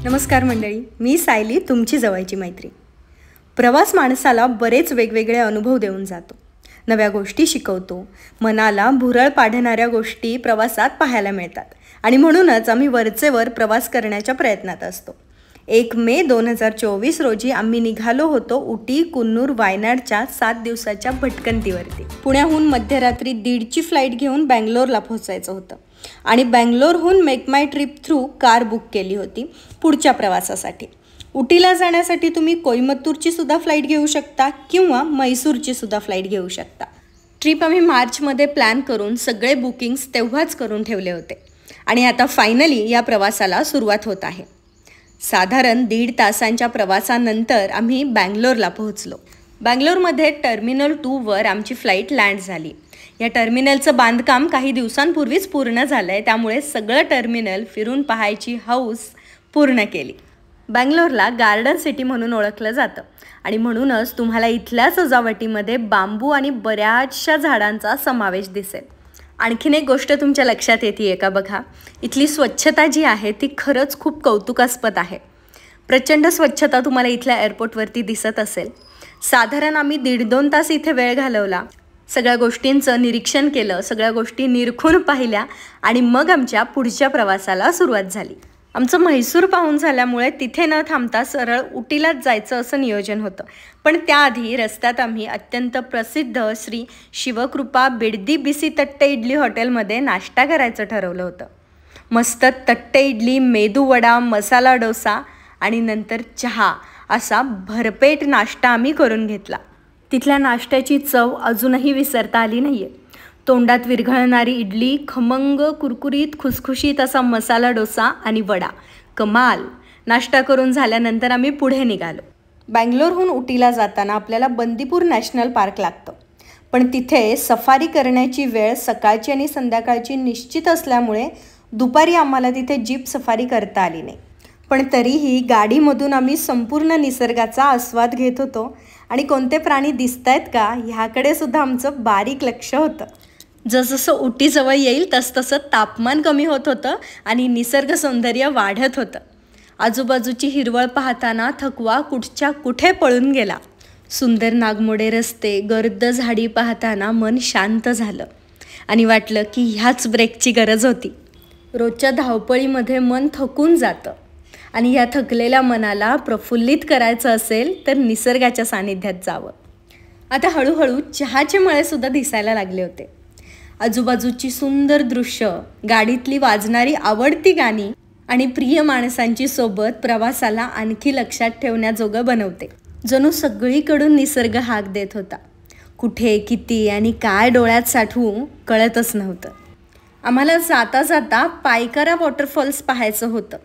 नमस्कार मंडळी, मी सायली, तुमची जवळची मैत्री. प्रवास माणसाला बरेच वेगवेगळे अनुभव देऊन जातो, नव्या गोष्टी शिकवतो, मनाला भुरळ पाडणाऱ्या गोष्टी प्रवासात पाहायला मिळतात आणि म्हणूनच आम्ही वरचेवर प्रवास करण्याच्या प्रयत्नात असतो. 1 मे 2024 रोजी आम्ही निघालो होतो उटी, कुन्नूर, वायनाडच्या 7 दिवसाच्या भटकंतीवरती. पुण्याहून मध्यरात्री 1:30ची फ्लाईट घेऊन बँगलोरला पोहोचायचं होतं आणि बँगलोरहून मेक माय ट्रिप थ्रू कार बुक केली होती पुढच्या प्रवासासाठी. उटीला जाण्यासाठी तुम्ही कोईमतूरची सुद्धा फ्लाईट घेऊ शकता किंवा मैसूरची सुद्धा फ्लाईट घेऊ शकता. ट्रिप आम्ही मार्चमध्ये प्लॅन करून सगळे बुकिंग्स तेव्हाच करून ठेवले होते आणि आता फायनली या प्रवासाला सुरुवात होत आहे. साधारण 1.5 तासांच्या प्रवासानंतर आम्ही बँगलोरला पोहोचलो. बँगलोरमध्ये टर्मिनल 2वर आमची फ्लाईट लँड झाली. या टर्मिनलचं बांधकाम काही दिवसांपूर्वीच पूर्ण झालं आहे, त्यामुळे सगळं टर्मिनल फिरून पाहायची हौस पूर्ण केली. बँगलोरला गार्डन सिटी म्हणून ओळखलं जातं आणि म्हणूनच तुम्हाला इथल्या सजावटीमध्ये बांबू आणि बऱ्याचशा झाडांचा समावेश दिसेल. आणखीन एक गोष्ट तुमच्या लक्षात येते का बघा, इथली स्वच्छता जी आहे ती खरंच खूप कौतुकास्पद आहे. प्रचंड स्वच्छता तुम्हाला इथल्या एअरपोर्टवरती दिसत असेल. साधारण आम्ही 1.5-2 तास इथे वेळ घालवला. सगळ्या गोष्टींचं निरीक्षण केलं, सगळ्या गोष्टी निरखून पाहिल्या आणि मग आमच्या पुढच्या प्रवासाला सुरुवात झाली. आमचं म्हैसूर पाहून झाल्यामुळे तिथे न थांबता सरळ उटीलाच जायचं असं नियोजन होतं. पण त्याआधी रस्त्यात आम्ही अत्यंत प्रसिद्ध श्री शिवकृपा बिडदी बिसी तट्टे इडली हॉटेलमध्ये नाश्ता करायचं ठरवलं होतं. मस्त तट्टे इडली, मेदू वडा, मसाला डोसा आणि नंतर चहा असा भरपेट नाश्ता आम्ही करून घेतला. तिथल्या नाश्त्याची चव अजूनही विसरता आली नाही आहे. तोंडात विरघळणारी इडली, खमंग कुरकुरीत खुसखुशीत असा मसाला डोसा आणि वडा, कमाल. नाश्ता करून झाल्यानंतर आम्ही पुढे निघालो. बँगलोरहून उटीला जाताना आपल्याला बंदीपूर नॅशनल पार्क लागतं, पण तिथे सफारी करण्याची वेळ सकाळची आणि संध्याकाळची निश्चित असल्यामुळे दुपारी आम्हाला तिथे जीप सफारी करता आली नाही. पण तरीही गाडीमधून आम्ही संपूर्ण निसर्गाचा आस्वाद घेत होतो आणि कोणते प्राणी दिसत आहेत का ह्याकडे सुद्धा आमचं बारीक लक्ष होतं. जसजसं उटीजवळ येईल तसतसं तापमान कमी होत होतं आणि निसर्ग सौंदर्य वाढत होतं. आजूबाजूची हिरवळ पाहताना थकवा कुठच्या कुठे पळून गेला. सुंदर नागमोडे रस्ते, गर्द झाडी पाहताना मन शांत झालं आणि वाटलं की ह्याच ब्रेकची गरज होती. रोजच्या धावपळीमध्ये मन थकून जातं आणि या थकलेल्या मनाला प्रफुल्लित करायचं असेल तर निसर्गाच्या सानिध्यात जावं. आता हळूहळू चहाचे मळेसुद्धा दिसायला लागले होते. आजूबाजूची सुंदर दृश्य, गाडीतली वाजणारी आवडती गाणी आणि प्रिय माणसांची सोबत प्रवासाला आणखी लक्षात ठेवण्याजोगं बनवते. जणू सगळीकडून निसर्ग हाक देत होता. कुठे, किती आणि काय डोळ्यात साठवू कळतच नव्हतं. आम्हाला जाता जाता पायकारा वॉटरफॉल्स पाहायचं होतं.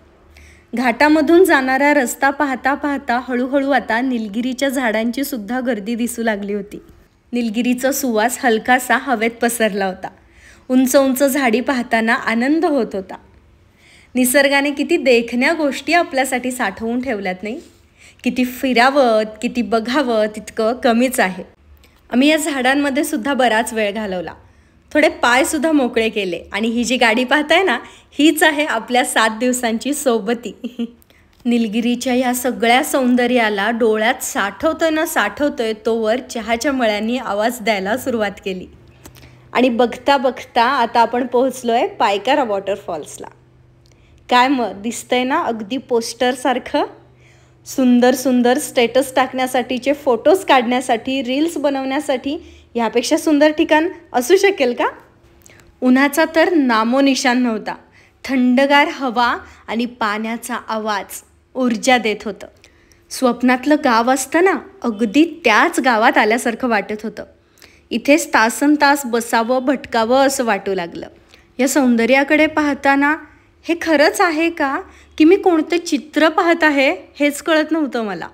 घाटामधून जाणारा रस्ता पाहता पाहता हळूहळू आता निलगिरीच्या झाडांची सुद्धा गर्दी दिसू लागली होती. निलगिरीचा सुवास हलकासा हवेत पसरला होता. उंच उंच झाडी पाहताना आनंद होत होता. निसर्गाने किती देखण्या गोष्टी आपल्यासाठी साठवून ठेवल्यात नाही. किती फिरावं, किती बघावं तितकं कमीच आहे. आम्ही या झाडांमध्ये सुद्धा बराच वेळ घालवला. थोडे पायसुद्धा मोकळे केले आणि ही जी गाडी पाहताय ना, हीच आहे आपल्या 7 दिवसांची सोबती. निलगिरीच्या ह्या सगळ्या सौंदर्याला डोळ्यात साठवतोय तोवर चहाच्या मळ्यांनी आवाज द्यायला सुरुवात केली. आणि बघता बघता आता आपण पोहोचलोय पायकारा वॉटरफॉल्सला. काय मग दिसतंय ना अगदी पोस्टरसारखं. सुंदर सुंदर स्टेटस टाकण्यासाठीचे, फोटोज काढण्यासाठी, रील्स बनवण्यासाठी ह्यापेक्षा सुंदर ठिकाण असू शकेल का? उन्हाचा तर नामोनिशान नव्हता. थंडगार हवा आणि पाण्याचा आवाज ऊर्जा देत होतं. स्वप्नातलं गाव असतं ना, अगदी त्याच गावात आल्यासारखं वाटत होतं. इथेच तासनतास बसावं, भटकावं असं वाटू लागलं. या सौंदर्याकडे पाहताना हे खरंच आहे का की मी कोणतं चित्र पाहत आहे हेच कळत नव्हतं मला.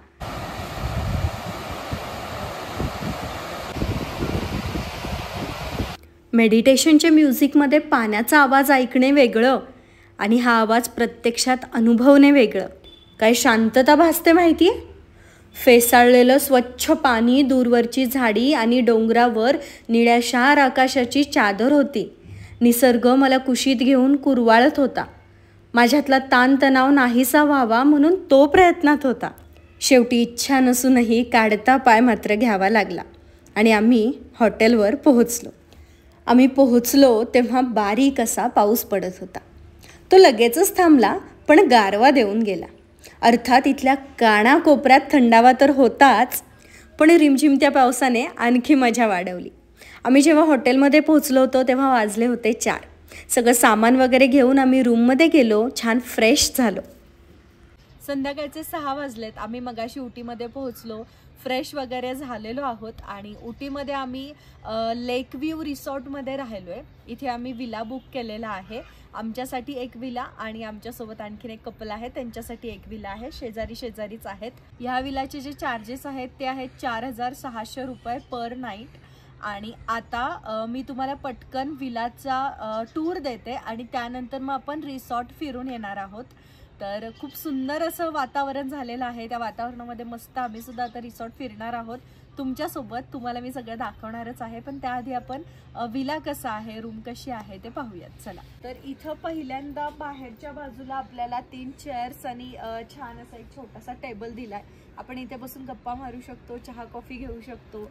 मेडिटेशनच्या म्युझिकमध्ये पाण्याचा आवाज ऐकणे वेगळं आणि हा आवाज प्रत्यक्षात अनुभवणे वेगळं. काय शांतता भासते माहिती आहे. फेसाळलेलं स्वच्छ पाणी, दूरवरची झाडी आणि डोंगरावर निळ्याशार आकाशाची चादर होती. निसर्ग मला कुशीत घेऊन कुरवाळत होता. माझ्यातला ताणतणाव नाहीसा व्हावा म्हणून तो प्रयत्नात होता. शेवटी इच्छा नसूनही काढता पाय मात्र घ्यावा लागला आणि आम्ही हॉटेलवर पोहोचलो. आम्ही पोहोचलो तेव्हा बारीक असा पाऊस पडत होता. तो लगेचच थांबला पण गारवा देऊन गेला. अर्थात इथल्या कानाकोपऱ्यात थंडावा तर होताच, पण रिमझिमत्या पावसाने आणखी मजा वाढवली. आम्ही जेव्हा हॉटेलमध्ये पोहोचलो होतो तेव्हा वाजले होते 4. सगळं सामान वगैरे घेऊन आम्ही रूममध्ये गेलो, छान फ्रेश झालो. संध्याकाळचे 6 वाजलेत. आम्ही मगाशी उटीमध्ये पोहोचलो, फ्रेश वगैरे झालेलो आहोत आणि उटीमध्ये आम्ही लेक व्ह्यू रिसॉर्टमध्ये राहिलो आहे. इथे आम्ही विला बुक केलेला आहे. आमच्यासाठी एक विला आणि आमच्यासोबत आणखीन एक कपल आहे त्यांच्यासाठी एक विला आहे. शेजारी शेजारीच आहेत. ह्या विलाचे जे चार्जेस आहेत ते आहेत 4600 रुपये पर नाईट. आणि आता मी तुम्हाला पटकन विलाचा टूर देते आणि त्यानंतर मग आपण रिसॉर्ट फिरून येणार आहोत. तर खूप सुंदर असं वातावरण झालेलं आहे. त्या वातावरणामध्ये मस्त आम्ही सुद्धा आता रिसॉर्ट फिरणार आहोत तुमच्यासोबत. तुम्हाला मी सगळं दाखवणारच आहे, पण त्याआधी आपण विला कसा आहे, रूम कशी आहे ते पाहूयात. चला. तर इथं पहिल्यांदा बाहेरच्या बाजूला आपल्याला 3 चेअर्स आणि छान असा एक छोटासा टेबल दिलाय. आपण इथे बसून गप्पा मारू शकतो, चहा कॉफी घेऊ शकतो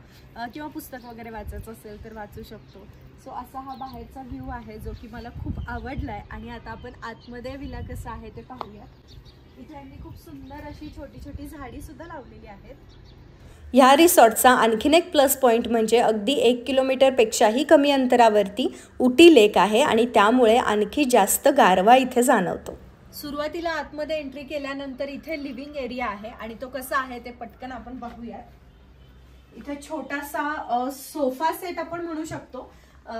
किंवा पुस्तक वगैरे वाचायचं असेल तर वाचू शकतो. सो असा हा बाहेरचा व्ह्यू आहे जो की मला खूप आवडलाय. आणि आता आपण आतमध्ये विला कसा आहे ते पाहूया. इथे आम्ही खूप सुंदर अशी छोटी छोटी झाडी सुद्धा लावलेली आहेत. ह्या रिसॉर्टचा आणखीन एक प्लस पॉईंट म्हणजे अगदी 1 किलोमीटरपेक्षाही कमी अंतरावरती उटी लेक आहे आणि त्यामुळे आणखी जास्त गारवा इथे जाणवतो. सुरुवातीला आतमध्ये एंट्री केल्यानंतर इथे लिव्हिंग एरिया आहे आणि तो कसा आहे ते पटकन आपण पाहूयात. इथे छोटासा सोफा सेट आपण म्हणू शकतो.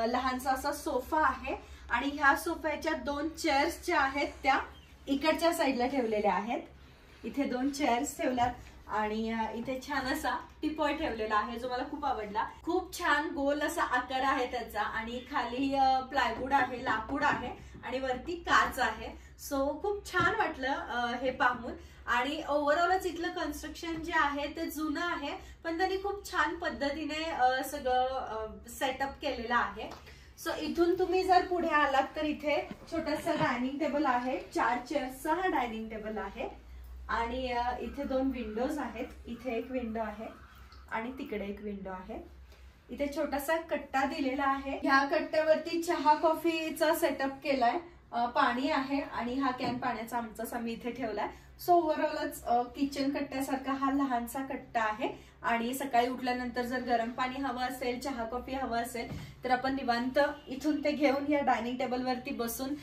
लहानसा असा सोफा आहे आणि ह्या सोफ्याच्या 2 चेअर्स ज्या आहेत त्या इकडच्या साईडला ठेवलेल्या आहेत. इथे 2 चेअर्स ठेवल्यात आणि इथे छान असा टीपॉय ठेवलेला आहे जो मला खूप आवडला. खूप छान गोल असा आकार आहे त्याचा आणि खाली प्लायवूड आहे, लाकूड आहे आणि वरती काच आहे. सो खूप छान वाटलं हे पाहून. आणि ओव्हरऑलच इथलं कन्स्ट्रक्शन जे आहे ते जुनं आहे पण त्यांनी खूप छान पद्धतीने सगळं सेटअप केलेलं आहे. सो इथून तुम्ही जर पुढे आलात तर इथे छोटासा डायनिंग टेबल आहे. 4 चेअर्सचा हा डायनिंग टेबल आहे आणि इथे 2 विंडोज आहेत. इथे एक विंडो आहे आणि तिकडे एक विंडो आहे. इथे छोटासा कट्टा दिलेला आहे. ह्या कट्ट्यावरती चहा कॉफीचा सेटअप केलाय. पाणी आहे आणि हा कॅन पाण्याचा आमचाच आम्ही इथे ठेवलाय. सो ओव्हरऑलच किचन कट्ट्यासारखा हा लहानसा कट्टा आहे आणि सकाळी उठल्यानंतर जर गरम पाणी हवं असेल, चहा कॉफी हवं असेल तर आपण निवांत इथून ते घेऊन या डायनिंग टेबल वरती बसून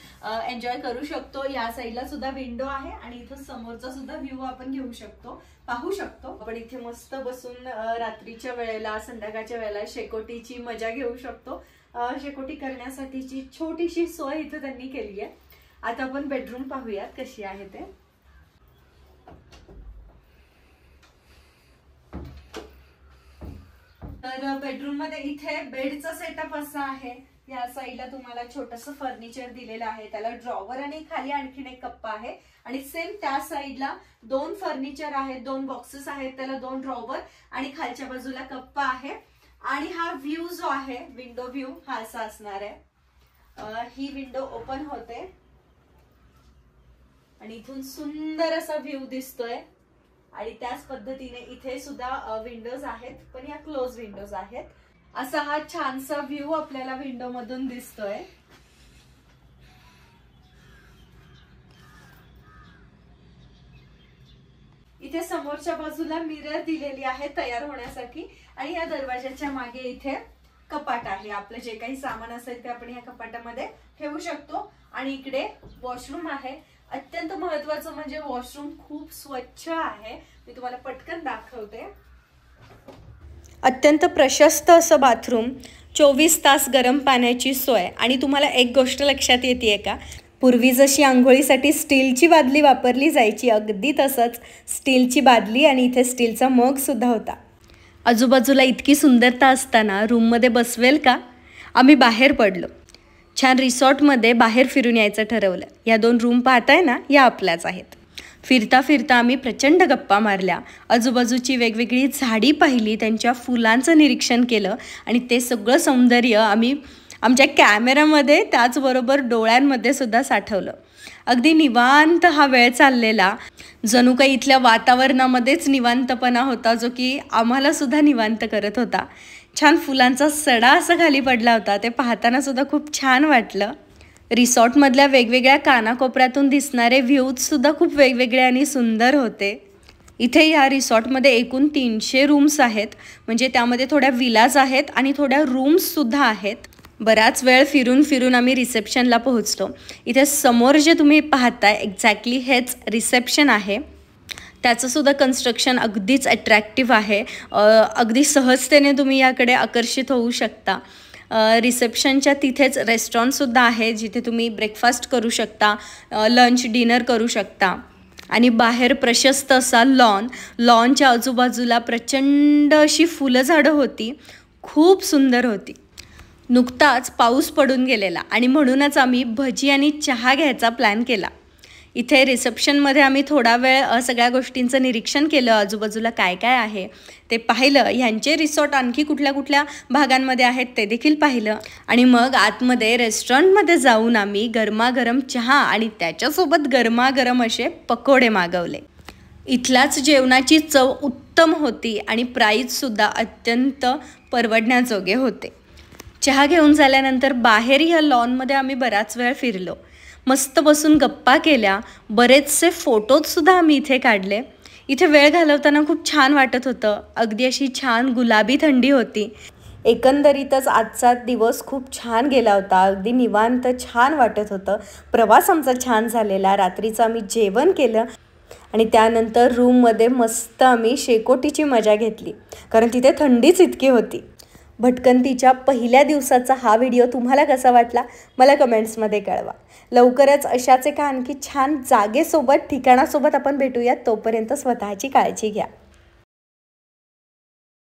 एन्जॉय करू शकतो. या साईडला सुद्धा विंडो आहे आणि इथं समोरचा सुद्धा व्ह्यू आपण घेऊ शकतो, पाहू शकतो. आपण इथे मस्त बसून रात्रीच्या वेळेला, संध्याकाळच्या वेळेला शेकोटीची मजा घेऊ शकतो. शेकोटी करण्यासाठीची छोटीशी सोय इथे त्यांनी केली आहे. आता आपण बेडरूम पाहूयात कशी आहे ते. तर बेडरूम मध्ये इथे बेडचा सेटअप असा आहे. या साईडला तुम्हाला छोटस फर्निचर दिलेलं आहे, त्याला ड्रॉवर आणि खाली आणखीन एक कप्पा आहे आणि सेम त्या साईडला 2 फर्निचर आहेत, 2 बॉक्सेस आहेत, त्याला 2 ड्रॉवर आणि खालच्या बाजूला कप्पा आहे. आणि हा व्ह्यू जो आहे, विंडो व्ह्यू हा असा असणार आहे. ही विंडो ओपन होते आणि इथून सुंदर असा व्ह्यू दिसतोय. आणि त्याच पद्धतीने इथे सुद्धा विंडोज आहेत पण या क्लोज विंडोज आहेत. असा हा छानसा व्ह्यू आपल्याला विंडो मधून दिसतोय. इथे समोरच्या बाजूला मिरर दिलेली आहे तयार होण्यासाठी आणि या दरवाजाच्या मागे इथे कपाट आहे. आपलं जे काही सामान असेल ते आपण या कपाटामध्ये ठेवू शकतो. आणि इकडे वॉशरूम आहे. अत्यंत महत्त्वाचं म्हणजे वॉशरूम खूप स्वच्छ आहे. मी तुम्हाला पटकन दाखवते. अत्यंत प्रशस्त असं बाथरूम, 24 तास गरम पाण्याची सोय. आणि तुम्हाला एक गोष्ट लक्षात येते का, पूर्वी जशी आंघोळीसाठी स्टीलची बादली वापरली जायची अगदी तसंच स्टीलची बादली आणि इथे स्टीलचा मग सुद्धा होता. आजूबाजूला इतकी सुंदरता असताना रूममध्ये बसवेल का? आम्ही बाहेर पडलो. छान रिसॉर्टमध्ये बाहेर फिरून यायचं ठरवलं. या 2 रूम पाहताय ना, या आपल्याच आहेत. फिरता फिरता आम्ही प्रचंड गप्पा मारल्या. आजूबाजूची वेगवेगळी झाडी पाहिली, त्यांच्या फुलांचं निरीक्षण केलं आणि ते सगळं सौंदर्य आम्ही आमच्या कॅमेऱ्यामध्ये त्याचबरोबर डोळ्यांमध्ये सुद्धा साठवलं. अगदी निवांत हा वेळ चाललेला, जणू काही इथल्या वातावरणामध्येच निवांतपणा होता, जो की आम्हाला सुद्धा निवांत करत होता. छान फुलांचा सडा असा खाली पडला होता, ते पाहताना सुद्धा खूप छान वाटलं. रिसॉर्टमधल्या वेगवेगळ्या कानाकोपऱ्यातून दिसणारे व्ह्यूजसुद्धा खूप वेगवेगळे आणि सुंदर होते. इथे या रिसॉर्टमध्ये एकूण 300 रूम्स आहेत, म्हणजे त्यामध्ये थोड्या विलाज आहेत आणि थोड्या रूम्ससुद्धा आहेत. बराच वेळ फिरून फिरून आम्ही रिसेप्शनला पोहोचलो. इथे समोर जे तुम्ही पाहताय एक्झॅक्टली हेच रिसेप्शन आहे. त्याचंसुद्धा कन्स्ट्रक्शन अगदीच अट्रॅक्टिव्ह आहे. अगदी सहजतेने तुम्ही याकडे आकर्षित होऊ शकता. रिसेप्शनच्या तिथेच रेस्टॉरंटसुद्धा आहे, जिथे तुम्ही ब्रेकफास्ट करू शकता, लंच डिनर करू शकता. आणि बाहेर प्रशस्त असा लॉनच्या आजूबाजूला प्रचंड अशी फुलं झाडं होती, खूप सुंदर होती. नुकताच पाऊस पडून गेलेला आणि म्हणूनच आम्ही भजी आणि चहा घ्यायचा प्लॅन केला. इथे रिसेप्शनमध्ये आम्ही थोडा वेळ सगळ्या गोष्टींचं निरीक्षण केलं, आजूबाजूला काय काय आहे ते पाहिलं, ह्यांचे रिसॉर्ट आणखी कुठल्या कुठल्या भागांमध्ये आहेत ते देखील पाहिलं. आणि मग आतमध्ये रेस्टॉरंटमध्ये जाऊन आम्ही गरमागरम चहा आणि त्याच्यासोबत गरमागरम असे पकोडे मागवले. इथल्याच जेवणाची चव उत्तम होती आणि प्राईजसुद्धा अत्यंत परवडण्याजोगे होते. चहा घेऊन झाल्यानंतर बाहेर ह्या लॉनमध्ये आम्ही बराच वेळ फिरलो, मस्त बसून गप्पा केल्या, बरेचसे फोटोजसुद्धा आम्ही इथे काढले. इथे वेळ घालवताना खूप छान वाटत होतं. अगदी अशी छान गुलाबी थंडी होती. एकंदरीतच आजचा दिवस खूप छान गेला होता. अगदी निवांत छान वाटत होतं. प्रवास आमचा छान झालेला. रात्रीचं आम्ही जेवण केलं आणि त्यानंतर रूममध्ये मस्त आम्ही शेकोटीची मजा घेतली, कारण तिथे थंडीच इतकी होती. भटकंतीच्या पहिल्या दिवसाचा हा व्हिडिओ तुम्हाला कसा वाटला मला कमेंट्समध्ये कळवा. लवकरच अशाच एका आणखी छान जागेसोबत ठिकाणासोबत आपण भेटूयात. तोपर्यंत स्वतःची काळजी घ्या.